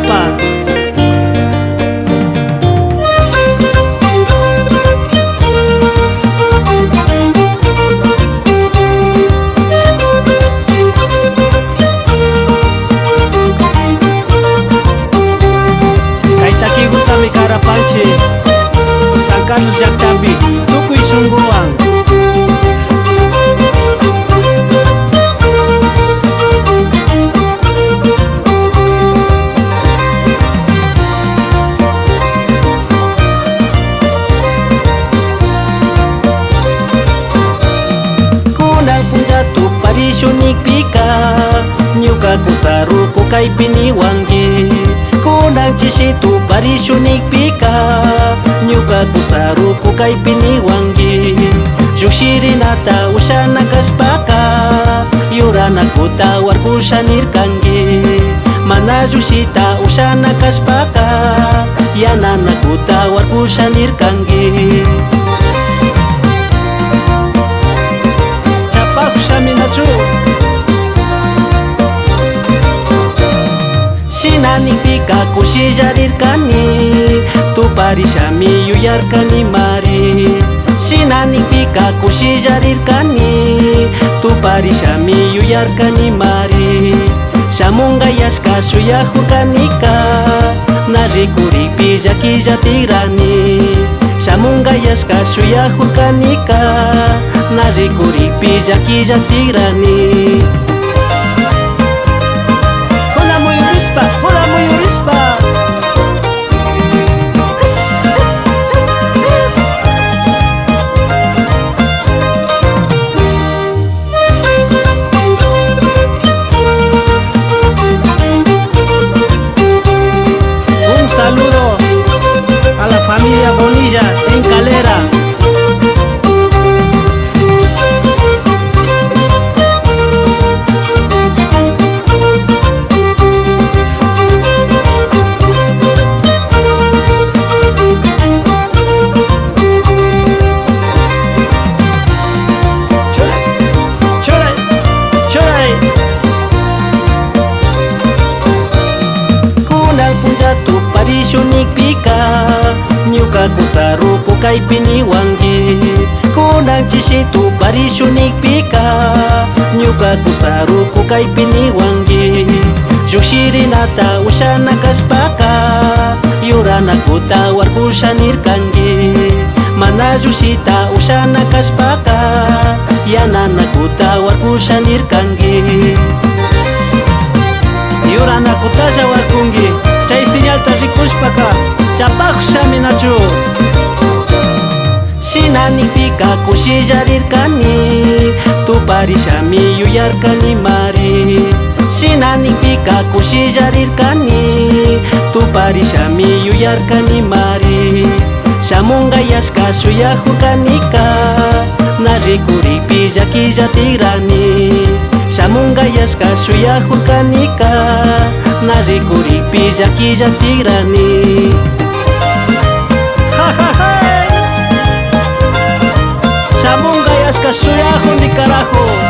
papa. Kaitaki gutami Carapanche, San Carlos Llactampi, Tukuy Sungguang. Parishunik pika ñuka kusaruku kaypini wangi kunan chishitu parishunik pika ñuka kusaruku kaypini wangi llukshirinata ushana kashpaka yuranakuta warkushanirkangi mana llushita ushana kashpaka yananakuta warkushanirkangi Shinanikpika kushillarirkani tuparishami yuyarkani mari Shinanikpika kushillarirkani tuparishami yuyarkani mari Shamungayashka suyahurkanika narikuripi llakillatirani Shamungayashka suyahurkanika narikuripi llakillatirani Hola Muyurispa. Un saludo a la familia Bonilla en Calera. Parishunik pika ñuka kusaruku kaypini wangi kunan chishitu parishunik pika ñuka kusaruku kaypini wangi llukshirinata ushana kashpaka yuranakuta warkushanirkangi mana llushita ushana kashpaka yananakuta warkushanirkangi yuranakutalla warkungi chay señalta rikushpaka chapakushami nachu Shinanikpika kushillarirkani tuparishami yuyarkani mari Shinanikpika kushillarirkani tuparishami yuyarkani mari Shamungayashka suyahurkanika narikuripi llakillatirani Shamungayashka suyahurkanika narikuripi llakillatirani Shamungayashka suyahurni carajo.